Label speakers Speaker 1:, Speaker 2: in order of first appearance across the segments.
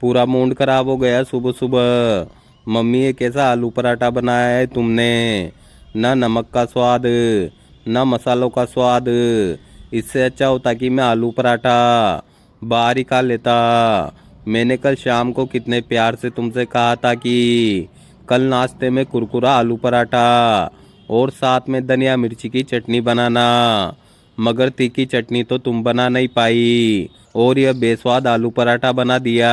Speaker 1: पूरा मूड खराब हो गया सुबह सुबह। मम्मी ये कैसा आलू पराठा बनाया है तुमने। ना नमक का स्वाद, ना मसालों का स्वाद। इससे अच्छा होता कि मैं आलू पराठा बाहर ही खा लेता। मैंने कल शाम को कितने प्यार से तुमसे कहा था कि कल नाश्ते में कुरकुरा आलू पराठा और साथ में धनिया मिर्ची की चटनी बनाना। मगर तीखी चटनी तो तुम बना नहीं पाई और यह बेस्वाद आलू पराठा बना दिया।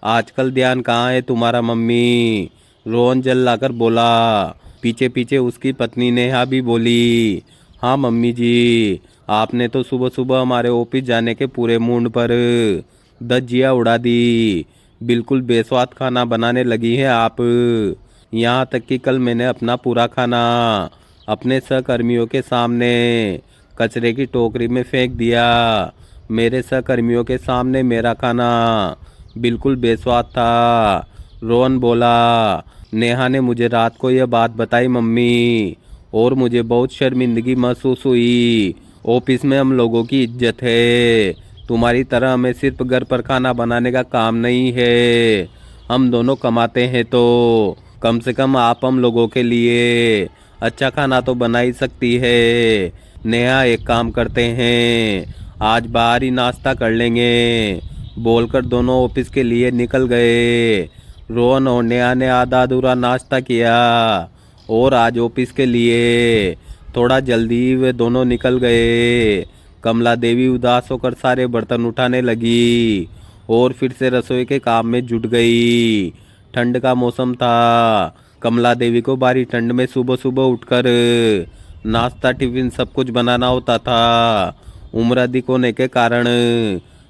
Speaker 1: आजकल ध्यान कहाँ है तुम्हारा मम्मी। रोहन जल लाकर बोला। पीछे पीछे उसकी पत्नी नेहा भी बोली। हाँ मम्मी जी, आपने तो सुबह सुबह हमारे ऑफिस जाने के पूरे मूड पर धज्जियाँ उड़ा दी। बिल्कुल बेस्वाद खाना बनाने लगी हैं आप। यहाँ तक कि कल मैंने अपना पूरा खाना अपने सहकर्मियों के सामने कचरे की टोकरी में फेंक दिया। मेरे सहकर्मियों के सामने मेरा खाना बिल्कुल बेस्वाद था। रोहन बोला। नेहा ने मुझे रात को यह बात बताई मम्मी, और मुझे बहुत शर्मिंदगी महसूस हुई। ऑफिस में हम लोगों की इज्जत है। तुम्हारी तरह हमें सिर्फ घर पर खाना बनाने का काम नहीं है। हम दोनों कमाते हैं तो कम से कम आप हम लोगों के लिए अच्छा खाना तो बना ही सकती है। नेहा एक काम करते हैं, आज बाहर ही नाश्ता कर लेंगे, बोलकर दोनों ऑफिस के लिए निकल गए। रोहन और नेहा ने आधा अधूरा नाश्ता किया और आज ऑफिस के लिए थोड़ा जल्दी वे दोनों निकल गए। कमला देवी उदास होकर सारे बर्तन उठाने लगी और फिर से रसोई के काम में जुट गई। ठंड का मौसम था। कमला देवी को भारी ठंड में सुबह सुबह उठकर नाश्ता टिफिन सब कुछ बनाना होता था। उम्र अधिक होने के कारण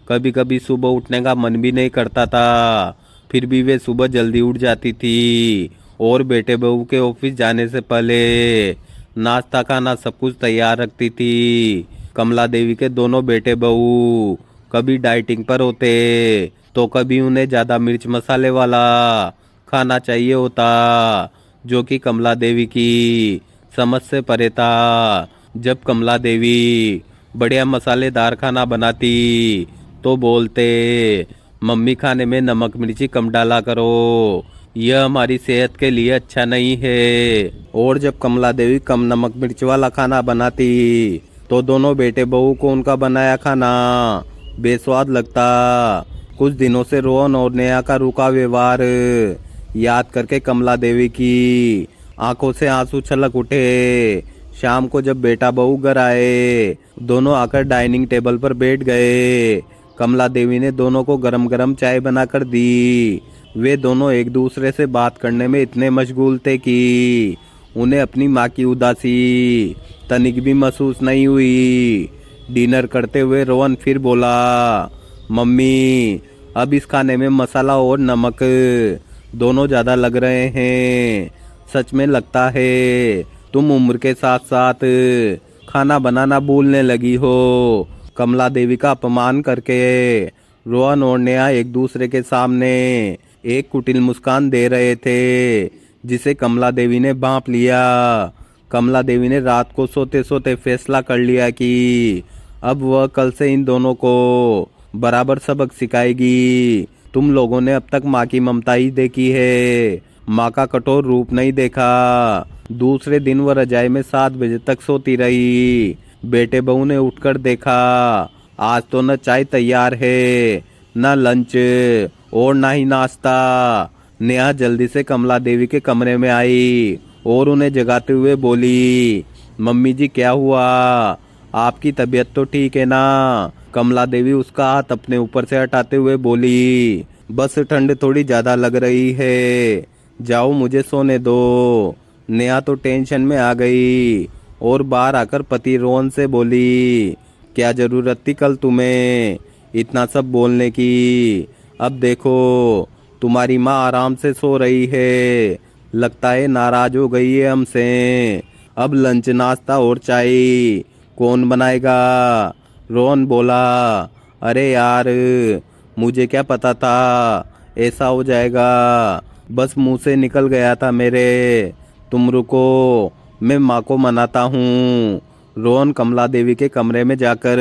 Speaker 1: कभी कभी सुबह उठने का मन भी नहीं करता था। फिर भी वे सुबह जल्दी उठ जाती थी और बेटे बहू के ऑफिस जाने से पहले नाश्ता खाना सब कुछ तैयार रखती थी। कमला देवी के दोनों बेटे बहू कभी डाइटिंग पर होते तो कभी उन्हें ज़्यादा मिर्च मसाले वाला खाना चाहिए होता, जो कि कमला देवी की समझ से परे था। जब कमला देवी बढ़िया मसालेदार खाना बनाती तो बोलते, मम्मी खाने में नमक मिर्ची कम डाला करो, यह हमारी सेहत के लिए अच्छा नहीं है। और जब कमला देवी कम नमक मिर्च वाला खाना बनाती तो दोनों बेटे बहू को उनका बनाया खाना बेस्वाद लगता। कुछ दिनों से रोहन और नेहा का रुका व्यवहार याद करके कमला देवी की आंखों से आंसू छलक उठे। शाम को जब बेटा बहू घर आए, दोनों आकर डाइनिंग टेबल पर बैठ गए। कमला देवी ने दोनों को गरम गरम चाय बनाकर दी। वे दोनों एक दूसरे से बात करने में इतने मशगूल थे कि उन्हें अपनी माँ की उदासी तनिक भी महसूस नहीं हुई। डिनर करते हुए रोहन फिर बोला, मम्मी अब इस खाने में मसाला और नमक दोनों ज़्यादा लग रहे हैं। सच में लगता है तुम उम्र के साथ साथ खाना बनाना भूलने लगी हो। कमला देवी का अपमान करके रोहन और नेहा एक दूसरे के सामने एक कुटिल मुस्कान दे रहे थे, जिसे कमला देवी ने भांप लिया। कमला देवी ने रात को सोते सोते फैसला कर लिया कि अब वह कल से इन दोनों को बराबर सबक सिखाएगी। तुम लोगों ने अब तक माँ की ममता ही देखी है, माँ का कठोर रूप नहीं देखा। दूसरे दिन वह रजाई में 7 बजे तक सोती रही। बेटे बहू ने उठकर देखा, आज तो न चाय तैयार है, न लंच और ना ही नाश्ता। नेहा जल्दी से कमला देवी के कमरे में आई और उन्हें जगाते हुए बोली, मम्मी जी क्या हुआ, आपकी तबीयत तो ठीक है ना। कमला देवी उसका हाथ अपने ऊपर से हटाते हुए बोली, बस ठंड थोड़ी ज़्यादा लग रही है, जाओ मुझे सोने दो। नेहा तो टेंशन में आ गई और बाहर आकर पति रोहन से बोली, क्या ज़रूरत थी कल तुम्हें इतना सब बोलने की। अब देखो तुम्हारी माँ आराम से सो रही है, लगता है नाराज हो गई है हमसे। अब लंच नाश्ता और चाय कौन बनाएगा। रोहन बोला, अरे यार मुझे क्या पता था ऐसा हो जाएगा, बस मुंह से निकल गया था मेरे। तुम रुको, मैं माँ को मनाता हूँ। रोहन कमला देवी के कमरे में जाकर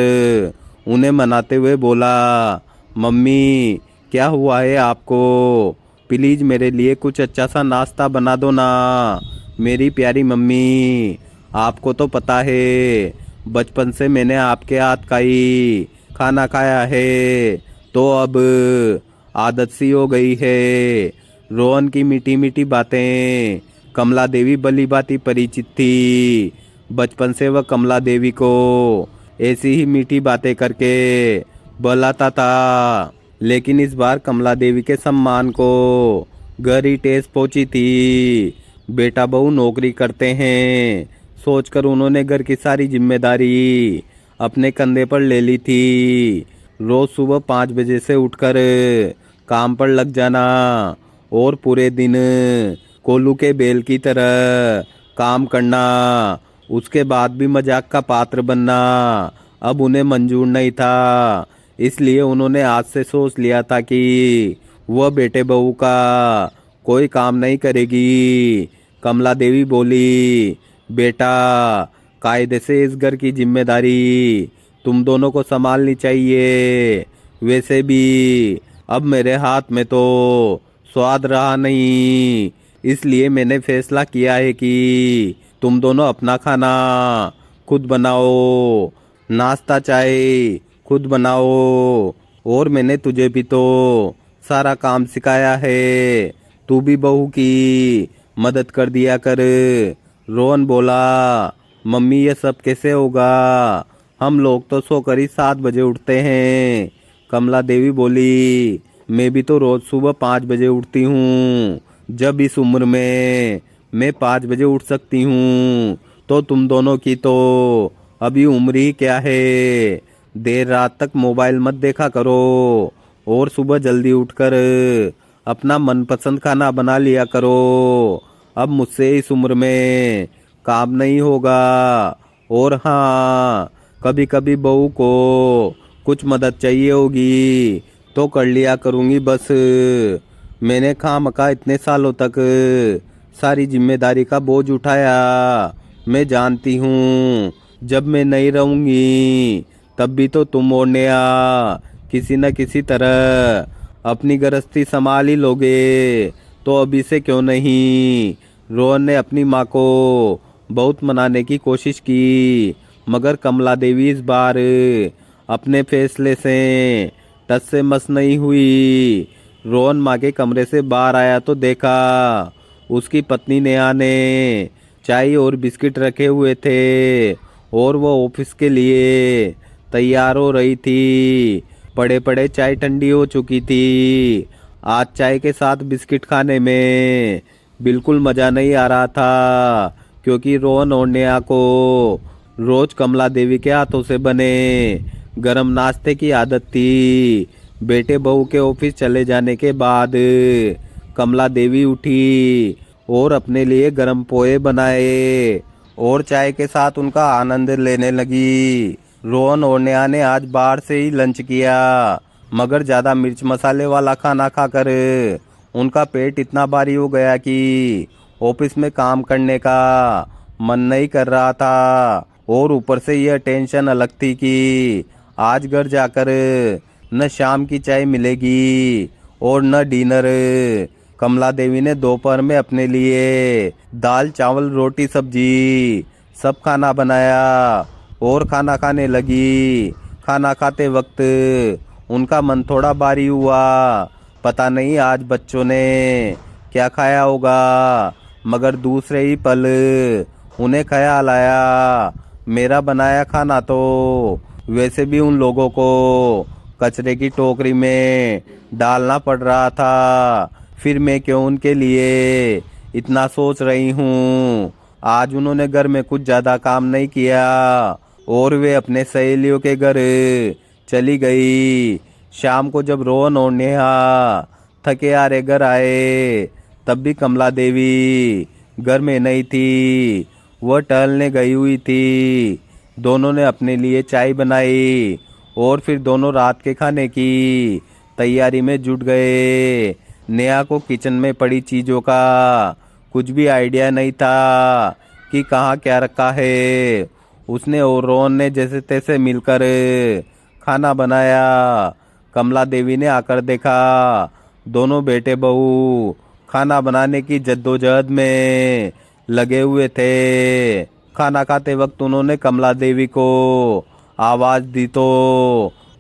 Speaker 1: उन्हें मनाते हुए बोला, मम्मी क्या हुआ है आपको? प्लीज़ मेरे लिए कुछ अच्छा सा नाश्ता बना दो ना, मेरी प्यारी मम्मी। आपको तो पता है बचपन से मैंने आपके हाथ का ही खाना खाया है, तो अब आदत सी हो गई है। रोहन की मीठी मीठी बातें कमला देवी भली भांति परिचित थी। बचपन से वह कमला देवी को ऐसी ही मीठी बातें करके बुलाता था। लेकिन इस बार कमला देवी के सम्मान को गहरी ठेस पहुंची थी। बेटा बहू नौकरी करते हैं सोचकर उन्होंने घर की सारी जिम्मेदारी अपने कंधे पर ले ली थी। रोज सुबह 5 बजे से उठकर काम पर लग जाना और पूरे दिन कोल्हू के बैल की तरह काम करना, उसके बाद भी मजाक का पात्र बनना अब उन्हें मंजूर नहीं था। इसलिए उन्होंने आज से सोच लिया था कि वह बेटे बहू का कोई काम नहीं करेगी। कमला देवी बोली, बेटा कायदे से इस घर की जिम्मेदारी तुम दोनों को संभालनी चाहिए। वैसे भी अब मेरे हाथ में तो स्वाद रहा नहीं, इसलिए मैंने फैसला किया है कि तुम दोनों अपना खाना खुद बनाओ, नाश्ता चाय खुद बनाओ। और मैंने तुझे भी तो सारा काम सिखाया है, तू भी बहू की मदद कर दिया कर। रोहन बोला, मम्मी ये सब कैसे होगा? हम लोग तो सोकर ही 7 बजे उठते हैं। कमला देवी बोली, मैं भी तो रोज सुबह 5 बजे उठती हूँ। जब इस उम्र में मैं 5 बजे उठ सकती हूँ तो तुम दोनों की तो अभी उम्र ही क्या है। देर रात तक मोबाइल मत देखा करो और सुबह जल्दी उठकर अपना मनपसंद खाना बना लिया करो। अब मुझसे इस उम्र में काम नहीं होगा। और हाँ, कभी कभी बहू को कुछ मदद चाहिए होगी तो कर लिया करूँगी बस। मैंने खामखा इतने सालों तक सारी जिम्मेदारी का बोझ उठाया। मैं जानती हूँ जब मैं नहीं रहूँगी तब भी तो तुम और नेहा किसी न किसी तरह अपनी गृहस्थी संभाल ही लोगे, तो अभी से क्यों नहीं। रोहन ने अपनी माँ को बहुत मनाने की कोशिश की, मगर कमला देवी इस बार अपने फैसले से टस से मस नहीं हुई। रोहन माँ के कमरे से बाहर आया तो देखा उसकी पत्नी नेहा ने चाय और बिस्किट रखे हुए थे और वो ऑफिस के लिए तैयार हो रही थी। पड़े पड़े चाय ठंडी हो चुकी थी। आज चाय के साथ बिस्किट खाने में बिल्कुल मज़ा नहीं आ रहा था, क्योंकि रोहन और नेहा को रोज कमला देवी के हाथों से बने गरम नाश्ते की आदत थी। बेटे बहू के ऑफिस चले जाने के बाद कमला देवी उठी और अपने लिए गरम पोहे बनाए और चाय के साथ उनका आनंद लेने लगी। रोहन और नेहा ने आज बाहर से ही लंच किया, मगर ज़्यादा मिर्च मसाले वाला खाना खाकर उनका पेट इतना भारी हो गया कि ऑफिस में काम करने का मन नहीं कर रहा था। और ऊपर से यह टेंशन अलग थी कि आज घर जाकर न शाम की चाय मिलेगी और न डिनर। कमला देवी ने दोपहर में अपने लिए दाल चावल रोटी सब्जी सब खाना बनाया और खाना खाने लगी। खाना खाते वक्त उनका मन थोड़ा भारी हुआ। पता नहीं आज बच्चों ने क्या खाया होगा, मगर दूसरे ही पल उन्हें ख्याल आया, मेरा बनाया खाना तो वैसे भी उन लोगों को कचरे की टोकरी में डालना पड़ रहा था, फिर मैं क्यों उनके लिए इतना सोच रही हूँ। आज उन्होंने घर में कुछ ज़्यादा काम नहीं किया और वे अपने सहेलियों के घर चली गई। शाम को जब रोहन और नेहा थके हारे घर आए तब भी कमला देवी घर में नहीं थी, वह टहलने गई हुई थी। दोनों ने अपने लिए चाय बनाई और फिर दोनों रात के खाने की तैयारी में जुट गए। नेहा को किचन में पड़ी चीज़ों का कुछ भी आइडिया नहीं था कि कहाँ क्या रखा है। उसने और रोहन ने जैसे तैसे मिलकर खाना बनाया। कमला देवी ने आकर देखा दोनों बेटे बहू खाना बनाने की जद्दोजहद में लगे हुए थे। खाना खाते वक्त उन्होंने कमला देवी को आवाज़ दी तो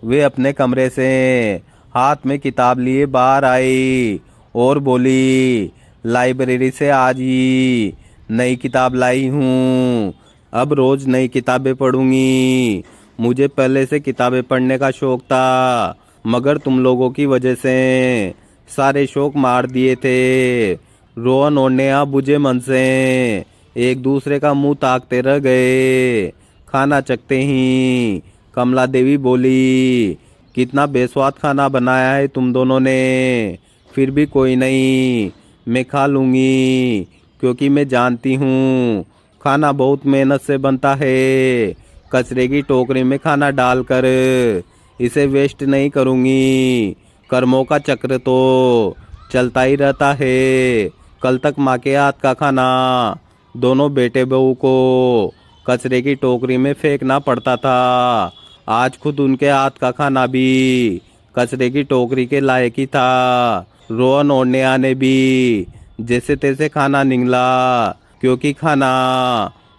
Speaker 1: वे अपने कमरे से हाथ में किताब लिए बाहर आई और बोली, लाइब्रेरी से आज ही नई किताब लाई हूँ। अब रोज़ नई किताबें पढ़ूंगी। मुझे पहले से किताबें पढ़ने का शौक़ था, मगर तुम लोगों की वजह से सारे शौक मार दिए थे। रोहन और नेहा बुझे मन से एक दूसरे का मुंह ताकते रह गए। खाना चखते ही कमला देवी बोली, कितना बेस्वाद खाना बनाया है तुम दोनों ने। फिर भी कोई नहीं, मैं खा लूँगी, क्योंकि मैं जानती हूँ खाना बहुत मेहनत से बनता है। कचरे की टोकरी में खाना डालकर इसे वेस्ट नहीं करूँगी। कर्मों का चक्र तो चलता ही रहता है। कल तक माँ के हाथ का खाना दोनों बेटे बहू को कचरे की टोकरी में फेंकना पड़ता था। आज खुद उनके हाथ का खाना भी कचरे की टोकरी के लायक ही था। रोहन और नेहा ने भी जैसे तैसे खाना निगला, क्योंकि खाना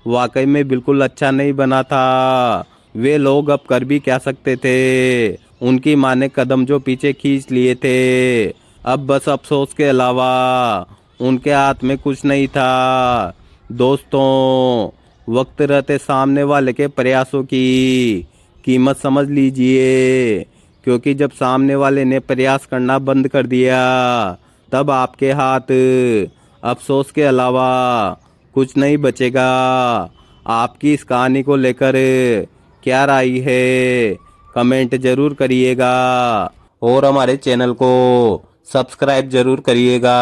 Speaker 1: वाकई में बिल्कुल अच्छा नहीं बना था। वे लोग अब कर भी क्या सकते थे। उनकी माँ ने कदम जो पीछे खींच लिए थे, अब बस अफसोस के अलावा उनके हाथ में कुछ नहीं था। दोस्तों, वक्त रहते सामने वाले के प्रयासों की कीमत समझ लीजिए, क्योंकि जब सामने वाले ने प्रयास करना बंद कर दिया, तब आपके हाथ अफसोस के अलावा कुछ नहीं बचेगा। आपकी इस कहानी को लेकर क्या राय है, कमेंट ज़रूर करिएगा और हमारे चैनल को सब्सक्राइब ज़रूर करिएगा।